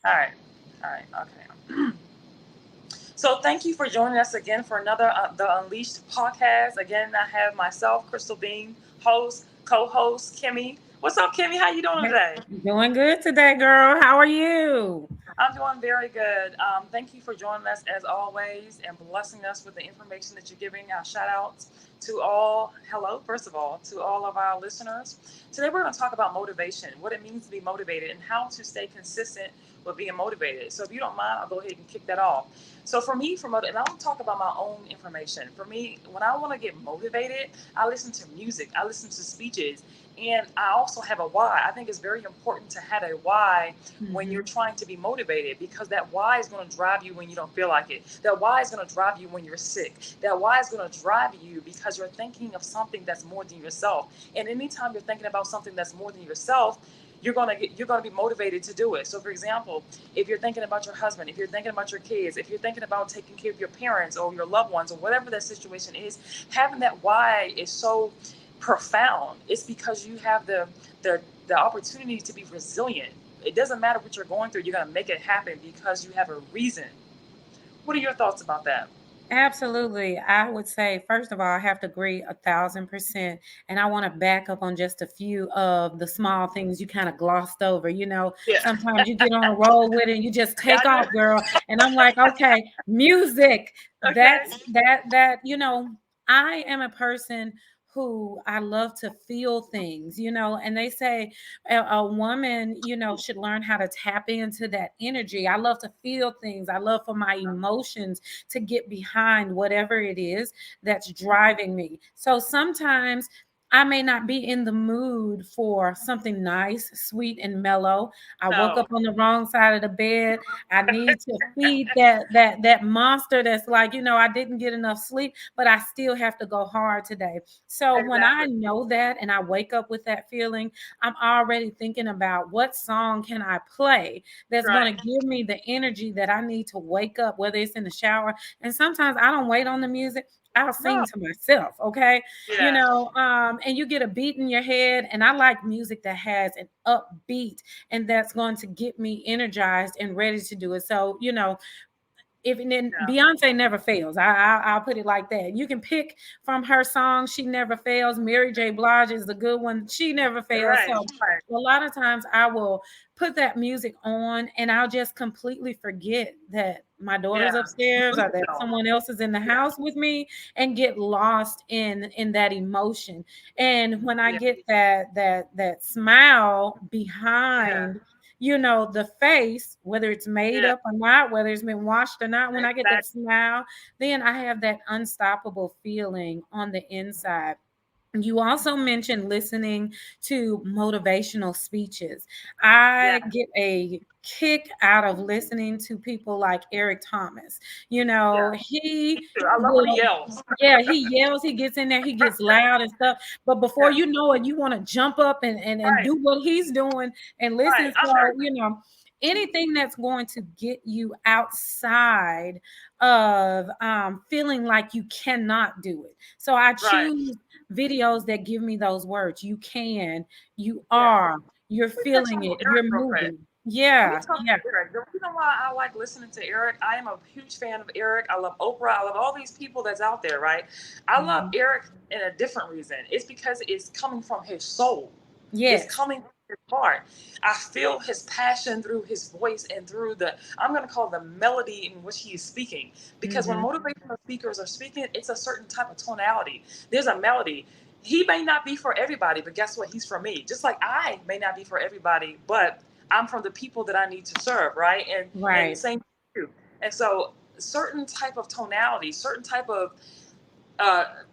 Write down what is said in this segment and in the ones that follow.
All right. All right. Okay. So thank you for joining us again for another the Unleashed podcast. Again, I have myself, Crystal Bean, host, co-host Kimmy. What's up, Kimmy? How you doing today? Doing good today, girl. How are you? I'm doing very good. Thank you for joining us as always and blessing us with the information that you're giving. Our shout outs to all, hello, first of all, to all of our listeners. Today we're going to talk about motivation, what it means to be motivated, and how to stay consistent with being motivated. So if you don't mind, I'll go ahead and kick that off. So for me, and I'll talk about my own information. For me, when I want to get motivated, I listen to music, I listen to speeches, and I also have a why. I think it's very important to have a why when you're Mm-hmm. trying to be motivated, because that why is going to drive you when you don't feel like it. That why is going to drive you when you're sick. That why is going to drive you because you're thinking of something that's more than yourself. And anytime you're thinking about something that's more than yourself, you're gonna be motivated to do it. So, for example, if you're thinking about your husband, if you're thinking about your kids, if you're thinking about taking care of your parents or your loved ones or whatever that situation is, having that why is so profound. It's because you have the the opportunity to be resilient. It doesn't matter what you're going through; you're gonna make it happen because you have a reason. What are your thoughts about that? Absolutely. I would say, first of all, I have to agree 1,000%. And I want to back up on just a few of the small things you kind of glossed over. Yeah, Sometimes you get on a roll with it and you just take I off, know. girl. And I'm like, okay, music. Okay. I am a person who I love to feel things, and they say a woman, should learn how to tap into that energy. I love to feel things. I love for my emotions to get behind whatever it is that's driving me. So sometimes I may not be in the mood for something nice, sweet, and mellow. I woke No. up on the wrong side of the bed. I need to feed that monster that's like, I didn't get enough sleep, but I still have to go hard today. So when I Exactly. know that and I wake up with that feeling, I'm already thinking about what song can I play that's going Right. to give me the energy that I need to wake up, whether it's in the shower. And sometimes I don't wait on the music. I'll No. sing to myself, okay? Yeah. And you get a beat in your head. And I like music that has an upbeat and that's going to get me energized and ready to do it. So, if and then Yeah. Beyonce never fails. I'll put it like that. You can pick from her songs. She never fails. Mary J. Blige is the good one. She never fails. Right. So Right. a lot of times I will put that music on and I'll just completely forget that my daughter's Yeah. upstairs or Lose that yourself. someone else is in the Yeah. house with me and get lost in that emotion. And when I Yeah. get that smile Yeah. behind the face, whether it's made Yeah. up or not, whether it's been washed or not, when I get that Exactly. smile, then I have that unstoppable feeling on the inside. You also mentioned listening to motivational speeches. Yeah. I get a kick out of listening to people like Eric Thomas. Yeah. Me He too. I love when he will, yells. yeah, he yells, he gets in there, he gets loud and stuff. But before Yeah. you know it, you want to jump up and Right. do what he's doing and Right. listen. I'm So, very. anything that's going to get you outside of feeling like you cannot do it. So I Right. choose videos that give me those words. You can, you Yeah. are, you're Let me touch feeling on it, Eric you're real quick. moving. Let me Yeah, talk yeah. to Eric. The reason why I like listening to Eric, I am a huge fan of Eric. I love Oprah. I love all these people that's out there, right? I love Mhm. Eric in a different reason. It's because it's coming from his soul. It's Yes. coming from his heart. I feel his passion through his voice and through I'm going to call it the melody in which he is speaking. Because when Hmm. motivational speakers are speaking, it's a certain type of tonality. There's a melody. He may not be for everybody, but guess what? He's for me. Just like I may not be for everybody, but I'm from the people that I need to serve, right? And Right. same for you. And so certain type of tonality, certain type of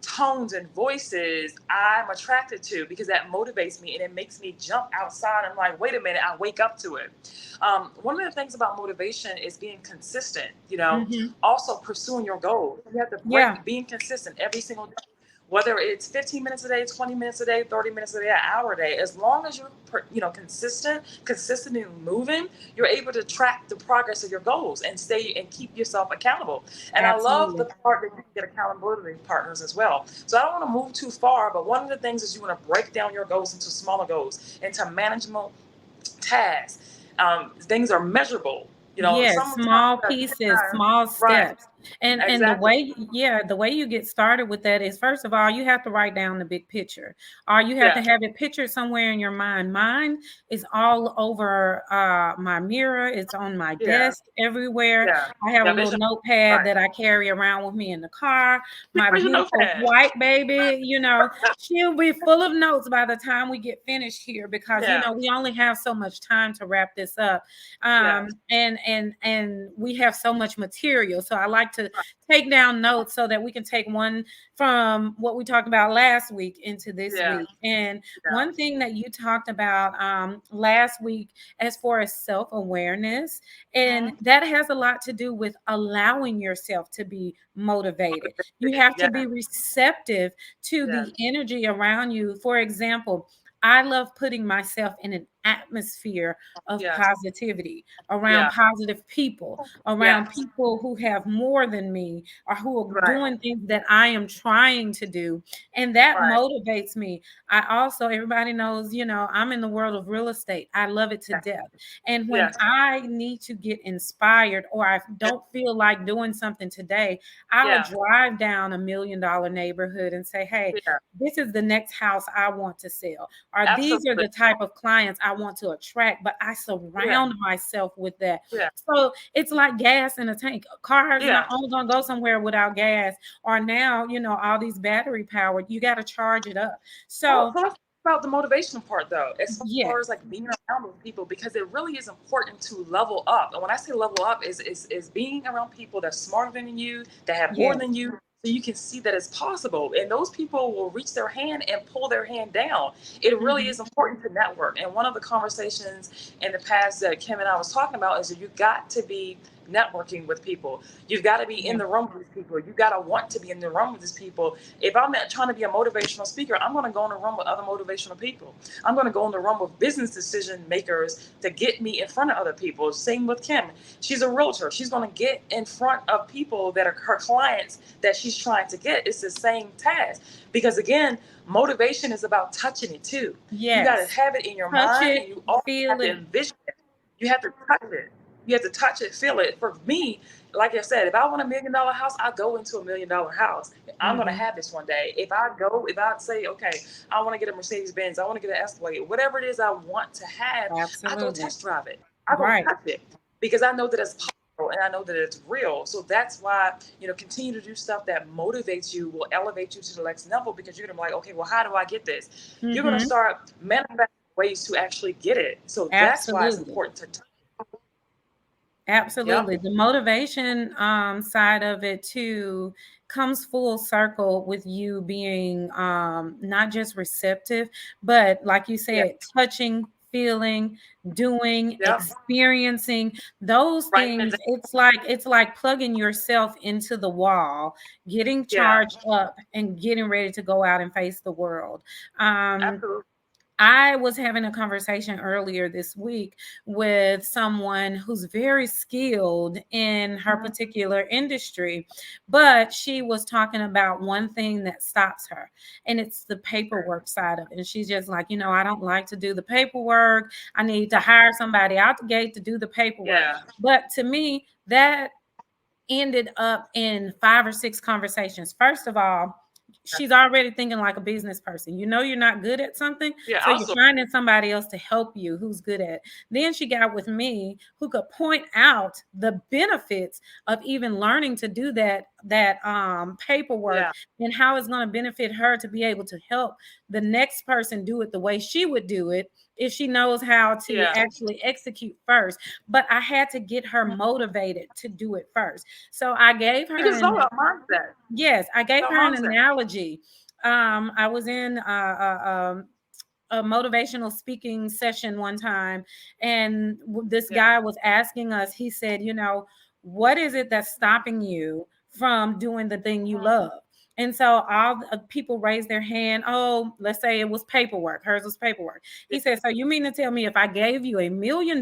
tones and voices I'm attracted to because that motivates me and it makes me jump outside. I'm like, wait a minute, I wake up to it. One of the things about motivation is being consistent, Hmm. also pursuing your goals. You have to Yeah, break being consistent every single day. Whether it's 15 minutes a day, 20 minutes a day, 30 minutes a day, an hour a day, as long as you're consistent in moving, you're able to track the progress of your goals and stay and keep yourself accountable. And I love the absolutely. part that you can get accountability partners as well. So I don't want to move too far, but one of the things is you want to break down your goals into smaller goals, into manageable tasks. Things are measurable. Yes, Sometimes small you gotta take pieces, time. small Right. steps. And the Exactly. way, yeah, the way you get started with that is, first of all, you have to write down the big picture. Or you have to Yeah. have it pictured somewhere in your mind. Mine is all over my mirror, it's on my Yeah. desk everywhere. Yeah. I have a Yeah. little Vision. notepad Right. that I carry around with me in the car. My Where's your beautiful notepad? white baby, she'll be full of notes by the time we get finished here, because Yeah. we only have so much time to wrap this up. Yeah. And we have so much material, so I like to take down notes so that we can take one from what we talked about last week into this Yeah. week. And Yeah. one thing that you talked about last week, as far as self-awareness, and Mhm. that has a lot to do with allowing yourself to be motivated. You have to Yeah. be receptive to Yes. the energy around you. For example, I love putting myself in an atmosphere of Yes. positivity, around Yeah. positive people, around Yes. people who have more than me, or who are Right. doing things that I am trying to do. And that Right. motivates me. I also, everybody knows, I'm in the world of real estate. I love it to Yes. death. And when Yes. I need to get inspired, or I don't feel like doing something today, I'll Yeah. drive down $1 million neighborhood and say, hey, Yeah. this is the next house I want to sell, or these are Absolutely. the type of clients I want to attract, but I Yeah. surround myself with that. Yeah. So it's like gas in a tank. A car is not Yeah. only going to go somewhere without gas, or now, all these battery powered, you got to charge it up. So, So, so let's talk about the motivational part though, as far as yes, like being around those people, because it really is important to level up. And when I say level up, is being around people that's smarter than you, that have more yes, than you, so you can see that it's possible. And those people will reach their hand and pull their hand down. It really hmm, is important to network. And one of the conversations in the past that Kim and I was talking about is that you got to be networking with people. You've got to be in yeah, the room with these people. You got to want to be in the room with these people. If I'm trying to be a motivational speaker, I'm going to go in the room with other motivational people. I'm going to go in the room with business decision makers to get me in front of other people. Same with Kim. She's a realtor. She's going to get in front of people that are her clients that she's trying to get. It's the same task. Because again, motivation is about touching it too. You got to yes. have it in your Touch mind, it, and you also have feel to it. envision it. You have to touch it. You have to touch it, feel it. For me, like I said, if I want $1 million house, I go into $1 million house. I'm gonna Hmm. have this one day. If I say, okay, I want to get a Mercedes Benz, I want to get an Escalade, whatever it is I want to have, I go Absolutely. test drive it. I go Right. touch it because I know that it's possible and I know that it's real. So that's why continue to do stuff that motivates you, will elevate you to the next level because you're gonna be like, okay, well, how do I get this? You're gonna Hmm. start manifesting ways to actually get it. So that's why it's Absolutely. important to. Yep. Absolutely. The motivation side of it too comes full circle with you being not just receptive, but like you Yeah. said, touching, feeling, doing, Yep. experiencing those Writing it things. down. It's like plugging yourself into the wall, getting Yeah. charged up, and getting ready to go out and face the world. Um, Absolutely. I was having a conversation earlier this week with someone who's very skilled in her Mhm. particular industry, but she was talking about one thing that stops her, and it's the paperwork side of it. And she's just like, I don't like to do the paperwork. I need to hire somebody out the gate to do the paperwork. Yeah. But to me, that ended up in 5 or 6 conversations. First of all, she's already thinking like a business person. You're not good at something, Yeah. so you're Also. finding somebody else to help you who's good at it. Then she got with me, who could point out the benefits of even learning to do that paperwork, Yeah. and how it's going to benefit her to be able to help the next person do it the way she would do it if she knows how to Yeah. actually execute first. But I had to get her motivated to do it first. So I gave her Because it's all an about mindset. yes, I It's gave about her an mindset. analogy. I was in a motivational speaking session one time, and this Yeah. guy was asking us. He said, what is it that's stopping you from doing the thing you Mhm. love? And so all the people raised their hand. Oh, let's say it was paperwork. Hers was paperwork. Yeah. He said, so you mean to tell me if I gave you $1 million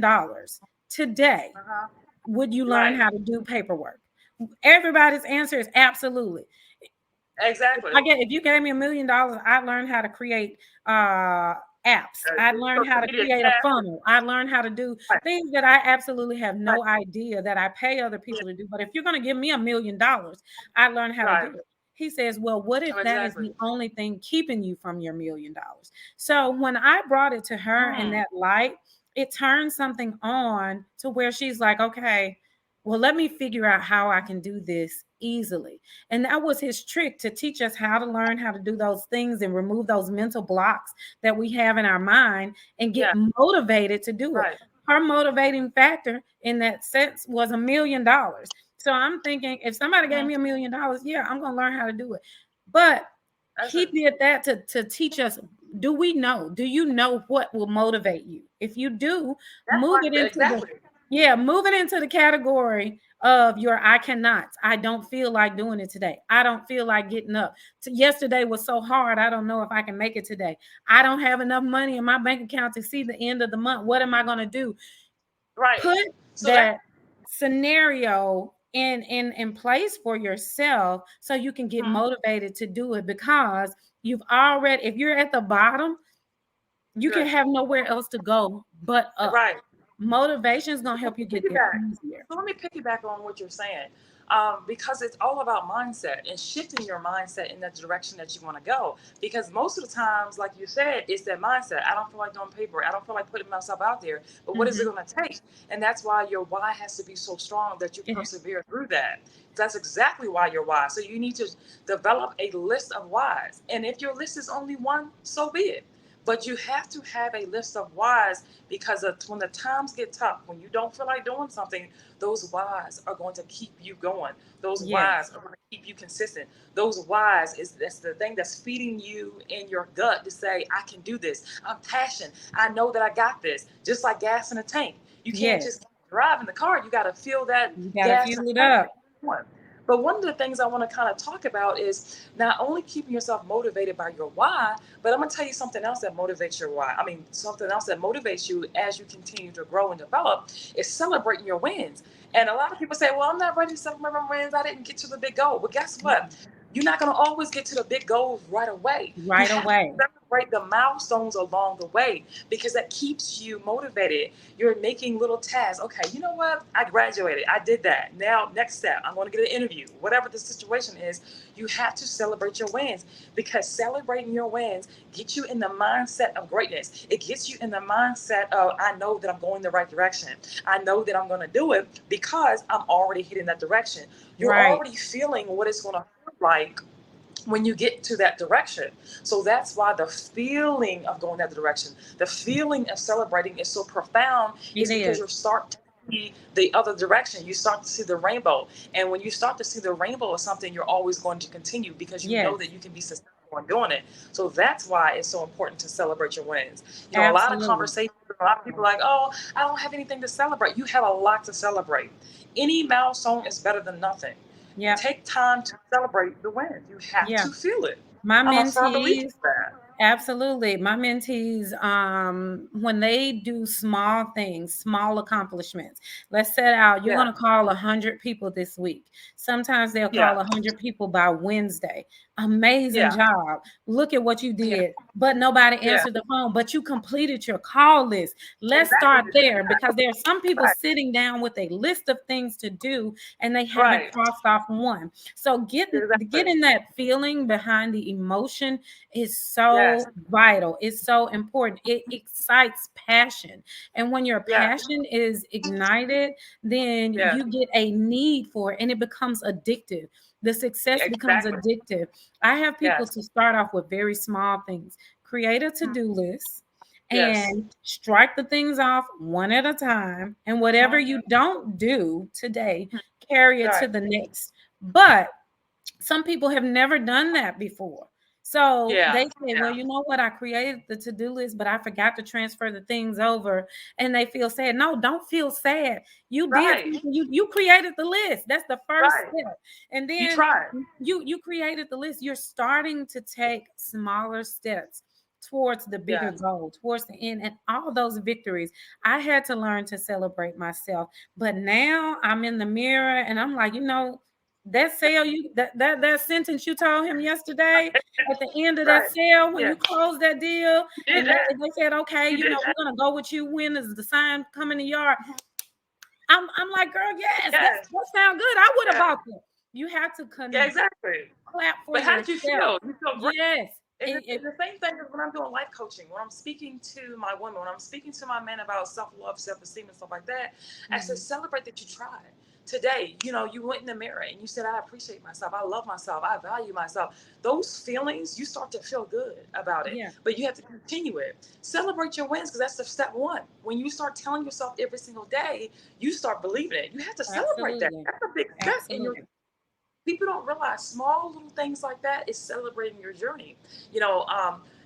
today, Uh-huh. would you learn Right. how to do paperwork? Everybody's answer is absolutely. Exactly. If you gave me $1 million, I'd learn how to create uh apps. I learned how social to media create a tasks. funnel. I learned how to do Right, things that I absolutely have right, no idea that I pay other yeah, people to do. But if you're going to give me $1 million, I learned how to do right. it. He says, well, what if that is Exactly. the only thing keeping you from your $1 million? So when I brought it to her in Mm, that light, it turned something on to where she's like, okay, well, let me figure out how I can do this easily. And that was his trick, to teach us how to learn how to do those things and remove those mental blocks that we have in our mind and get yeah, motivated to do it. right. Her motivating factor in that sense was $1 million. So I'm thinking, if somebody gave Mhm. me $1 million, yeah, I'm going to learn how to do it. But That's he it. did that to teach us. Do you know what will motivate you? If you do, That's move it right. into the Exactly. yeah, move it into the category of your I cannot. I don't feel like doing it today. I don't feel like getting up. Yesterday was so hard. I don't know if I can make it today. I don't have enough money in my bank account to see the end of the month. What am I going to do? Right. Put So that that scenario in place for yourself so you can get mhm, motivated to do it, because you've already, if you're at the bottom, you can yes, have nowhere else to go but up. right. Motivation is going So to let help me you get there piggyback. easier. So let me piggyback on what you're saying, because it's all about mindset and shifting your mindset in the direction that you want to go. Because most of the times, like you said, it's that mindset. I don't feel like doing paper. I don't feel like putting myself out there. But what is it Mhm. going to take? And that's why your why has to be so strong that you Yeah. persevere through that. That's exactly why you're why. So you need to develop a list of whys. And if your list is only one, so be it. But you have to have a list of whys, because when the times get tough, when you don't feel like doing something, those whys are going to keep you going. Those whys Yes. are going to keep you consistent. Those whys is that's the thing that's feeding you in your gut to say, I can do this. I'm passionate. I know that I got this. Just like gas in a tank. You can't Yes. just drive in the car. You got to fill that You got to gas in fuel it the tank. up. But one of the things I want to kind of talk about is not only keeping yourself motivated by your why, but I'm going to tell you something else that motivates your why. I mean, something else that motivates you as you continue to grow and develop is celebrating your wins. And a lot of people say, well, I'm not ready to celebrate my wins. I didn't get to the big goal. But guess what? You're not going to always get to the big goals right away. You Right have to away. celebrate the milestones along the way, because that keeps you motivated. You're making little tasks. Okay, you know what? I graduated. I did that. Now, next step, I'm going to get an interview. Whatever the situation is, you have to celebrate your wins, because celebrating your wins gets you in the mindset of greatness. It gets you in the mindset of, I know that I'm going the right direction. I know that I'm going to do it because I'm already hitting that direction. You're Right. already feeling what it's going to feel like when you get to that direction. So that's why the feeling of going that direction, the feeling of celebrating is so profound, It is because is. you start to see the other direction. You start to see the rainbow. And when you start to see the rainbow of something, you're always going to continue, because you know Yes. that you can be successful in doing it. So that's why it's so important to celebrate your wins. You know, a lot of Absolutely. conversations, a lot of people are like, oh, I don't have anything to celebrate. You have a lot to celebrate. Any milestone is better than nothing. Yep. Take time to celebrate the wins. You have Yeah. to feel it. My I'm a firm believer mentees, of that. absolutely. My mentees, when they do small things, small accomplishments, let's set out, you're Yeah, going to call 100 people this week. Sometimes they'll call yeah, 100 people by Wednesday. Amazing yeah, job. Look at what you yeah, did. But nobody yeah. answered the phone, but you completed your call list. Let's Exactly. start there, because there are some people sitting down with a list of things to do and they haven't Right, crossed off one. So exactly. getting that feeling behind the emotion is so Yes, vital. It's so important. It excites passion. And when your yes, passion is ignited, then yes, you get a need for it and it becomes addictive. The success becomes exactly. addictive. I have people Yes, to start off with very small things. Create a mhm, to-do list yes. and strike the things off one at a time. And whatever Mhm, you don't do today, carry it to right. the next. But some people have never done that before. So Yeah, they say, well, yeah. you know what? I created the to do list, but I forgot to transfer the things over. And they feel sad. No, don't feel sad. You did Right, something. You created the list. That's the first right. step. And You then tried. you created the list. You're starting to take smaller steps towards the bigger Yes. goal, towards the end, and all those victories. I had to learn to celebrate myself. But now I'm in the mirror and I'm like, that sale that sentence you told him yesterday at the end of that Right. sale when Yeah. you closed that deal, You did and that. they said, okay, You did that. we're gonna go with you. When is the sign come in the yard? I'm like, girl, yes, Yes. that sound good. I would have Yeah. bought them. You have to Yeah, exactly. clap for But how did you yourself. feel? You feel great. Yes. And the same thing is when I'm doing life coaching, when I'm speaking to my women, when I'm speaking to my men about self love, self esteem, and stuff like that, I said, Mhm. celebrate that you tried. Today, you went in the mirror and you said, I appreciate myself. I love myself. I value myself. Those feelings, you start to feel good about it. Yeah, But you have to continue it. Celebrate your wins because that's the step one. When you start telling yourself every single day, you start believing it. You have to celebrate that. absolutely. That's a big step in your. Absolutely. People don't realize small little things like that is celebrating your journey, you know.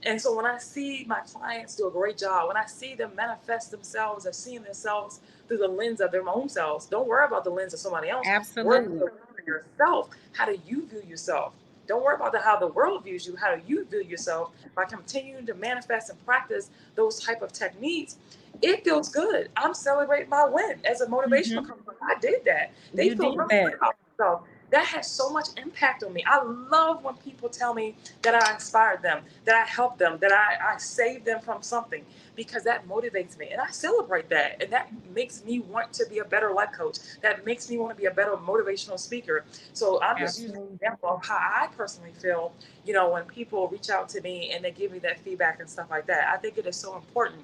And so when I see my clients do a great job, when I see them manifest themselves or seeing themselves through the lens of their own selves, don't worry about the lens of somebody else. Worry about the Absolutely. lens of yourself. How do you view yourself? Don't worry about how the world views you. How do you view yourself? By continuing to manifest and practice those type of techniques, it feels good. I'm celebrating my win as a motivational Mhm. coach. I did that. They You feel did really good that. about themselves. That has so much impact on me. I love when people tell me that I inspired them, that I helped them, that I saved them from something, because that motivates me. And I celebrate that. And that makes me want to be a better life coach. That makes me want to be a better motivational speaker. So I'm just using an Absolutely. example of how I personally feel, when people reach out to me and they give me that feedback and stuff like that. I think it is so important.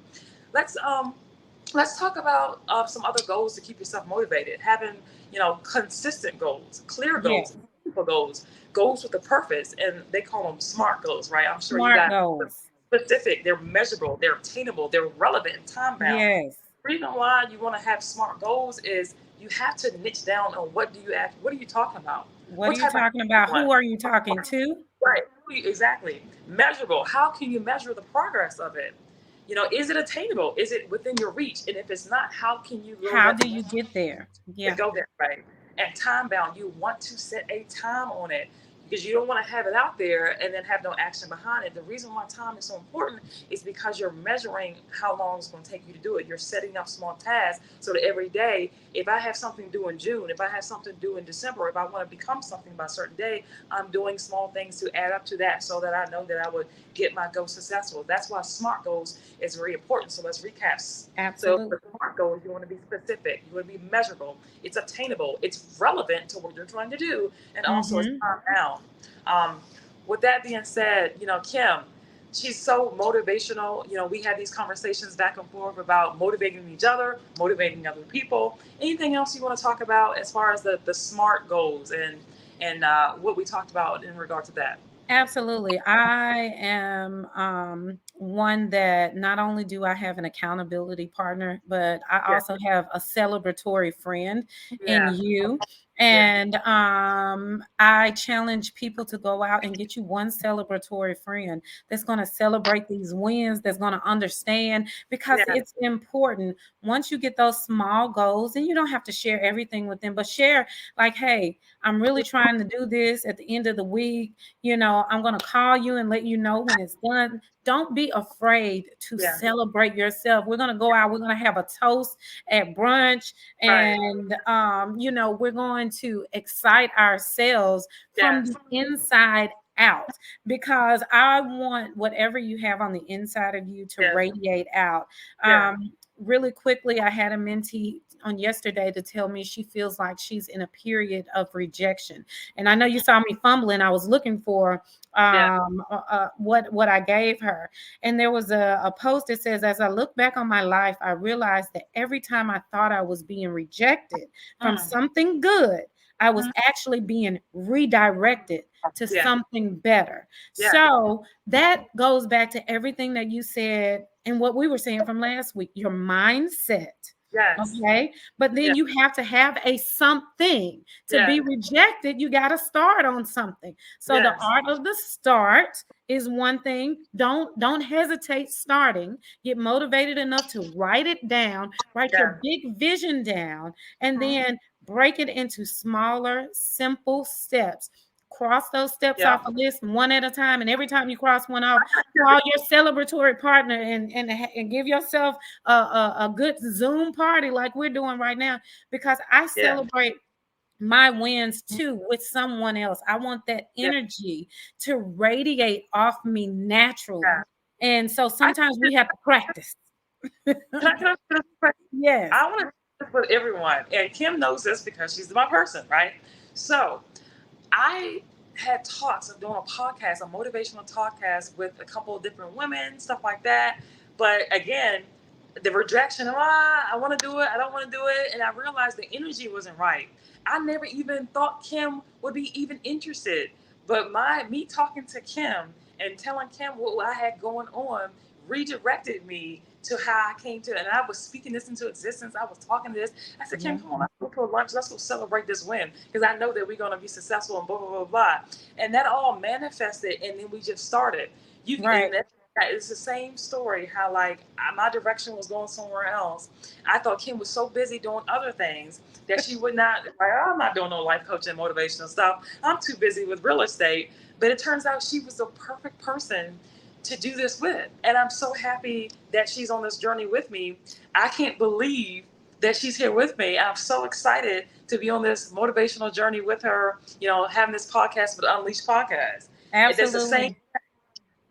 Let's um let's talk about some other goals to keep yourself motivated. Having, consistent goals, clear Yes. goals, meaningful goals, goals with a purpose, and they call them SMART goals, right? I'm sure you Smart got goals. specific. They're measurable, they're attainable, they're relevant and time bound. Yes. The reason why you want to have SMART goals is you have to niche down on what are you talking about? What are What you type of talking you about? want? Who are you talking to? Right, exactly. Measurable. How can you measure the progress of it? Is it attainable? Is it within your reach? And if it's not, how can you lower How that do you get there? to Yeah. go that way? And time bound, you want to set a time on it because you don't want to have it out there and then have no action behind it. The reason why time is so important is because you're measuring how long it's going to take you to do it. You're setting up small tasks so that every day, if I have something due in June, if I have something due in December, if I want to become something by a certain day, I'm doing small things to add up to that so that I know that I would get my goal successful. That's why SMART goals is very important. So let's recap. So Absolutely. for SMART goals, you want to be specific, you want to be measurable, it's obtainable, it's relevant to what you're trying to do, and also it's Mhm. time bound. Um, with that being said, Kim, she's so motivational. We had these conversations back and forth about motivating each other, motivating other people. Anything else you want to talk about as far as the SMART goals and what we talked about in regard to that? Absolutely. I am one that not only do I have an accountability partner, but I Yeah, also have a celebratory friend in yeah, you. yeah, And I challenge people to go out and get you one celebratory friend that's going to celebrate these wins, that's going to understand, because yeah, it's important. Once you get those small goals, and you don't have to share everything with them, but share like, hey, I'm really trying to do this at the end of the week. I'm going to call you and let you know when it's done. Don't be afraid to yeah. celebrate yourself. We're going to go out, we're going to have a toast at brunch, Right. and we're going to excite ourselves from Yes. the inside out, because I want whatever you have on the inside of you to Yes. radiate out. Yeah. Really quickly, I had a mentee on yesterday to tell me she feels like she's in a period of rejection. And I know you saw me fumbling. I was looking for Yeah. what I gave her. And there was a post that says, as I look back on my life, I realized that every time I thought I was being rejected from Mm. something good, I was Mm. actually being redirected to Yeah. something better. Yeah. So that goes back to everything that you said and what we were saying from last week, your mindset. Yes. Okay. But Yeah. then you have to have a something to Yeah. be rejected. You got to start on something. So the Yes. art of the start is one thing. Don't hesitate starting. Get motivated enough to write it down, write your Yeah. big vision down, and Mm. then break it into smaller, simple steps. Cross those steps Yeah. off a list one at a time. And every time you cross one off, call your celebratory partner and give yourself a good Zoom party like we're doing right now, because I Yeah. celebrate my wins too with someone else. I want that Yeah. energy to radiate off me naturally. Yeah. And so I sometimes we have to practice. can I finish this question? Yes. I want to share this with everyone, and Kim knows this because she's my person, right? So I had talks of doing a podcast, a motivational podcast with a couple of different women, stuff like that. But again, the rejection of I want to do it, I don't want to do it, and I realized the energy wasn't right. I never even thought Kim would be even interested. But my me talking to Kim and telling Kim what I had going on redirected me to how I came to it. And I was speaking this into existence. I was talking this. I said, Yeah. Kim, come on, let's go to a lunch. Let's go celebrate this win because I know that we're going to be successful and blah, blah, blah, blah. And that all manifested. And then we just started. Right. And it's the same story how, like, my direction was going somewhere else. I thought Kim was so busy doing other things that she would not, like, oh, I'm not doing no life coaching, motivational stuff. I'm too busy with real estate. But it turns out she was the perfect person to do this with. And I'm so happy that she's on this journey with me. I can't believe that she's here with me. I'm so excited to be on this motivational journey with her, having this podcast with Unleashed Podcast. It's the same. Absolutely.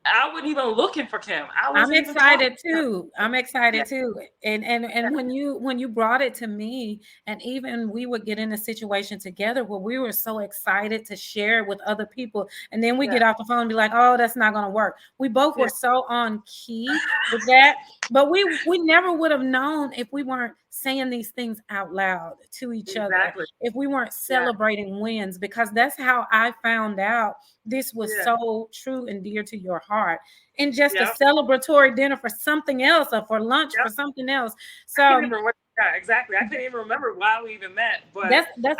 I wasn't even looking for Kim. I I'm wasn't even talking excited to her. too. I'm Yeah, excited too. And yeah, when you brought it to me, and even we would get in a situation together where we were so excited to share it with other people, and then we yeah, get off the phone and be like, "Oh, that's not going to work." We both yeah. were so on key with that, but we never would have known if we weren't saying these things out loud to each other, Exactly. if we weren't Yeah, celebrating wins, because that's how I found out this was yeah, so true and dear to your heart, and just a yeah, celebratory dinner for something else or for lunch yeah. for something else. I can't So even remember. Yeah, exactly. I can't even remember why we even met, but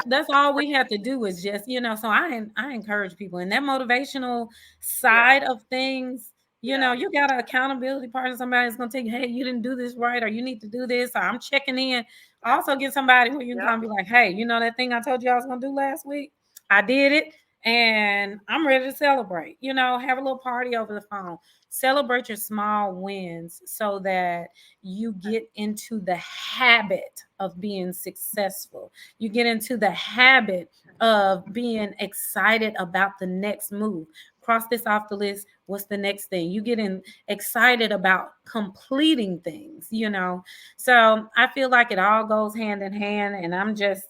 that's all we have to do is just, so I encourage people in that motivational yeah, side of things. yeah, You got an accountability partner, somebody that's gonna tell you, hey, you didn't do this right, or you need to do this, or I'm checking in. yeah, Also get somebody who you can yeah. come and be like, hey, that thing I told you I was gonna do last week, I did it, and I'm ready to celebrate. Have a little party over the phone. Celebrate your small wins so that you get into the habit of being successful. You get into the habit of being excited about the next move. Cross this off the list. What's the next thing? You get excited about completing things, So I feel like it all goes hand in hand. And I'm just,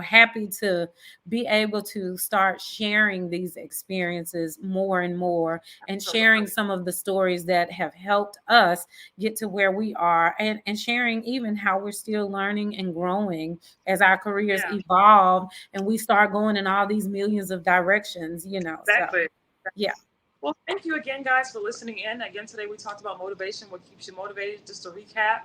happy to be able to start sharing these experiences more and more, and sharing Absolutely. some of the stories that have helped us get to where we are, and sharing even how we're still learning and growing as our careers Yeah, evolve and we start going in all these millions of directions. So exactly. yeah. Well, thank you again, guys, for listening in. Again, today we talked about motivation, what keeps you motivated. Just to recap,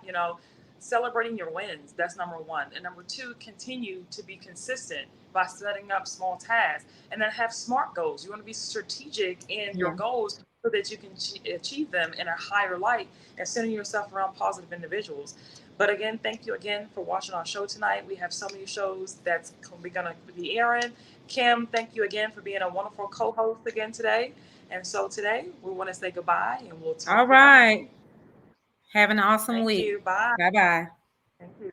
celebrating your wins. That's number one. And number two, continue to be consistent by setting up small tasks. And then have SMART goals. You want to be strategic in your Yeah. goals so that you can achieve them in a higher light and centering yourself around positive individuals. But again, thank you again for watching our show tonight. We have so many shows that's going to be airing. Kim, thank you again for being a wonderful co host again today. And so today we want to say goodbye and we'll talk All to you. right. Have an awesome Thank week. you. Bye. Bye bye. Thank you.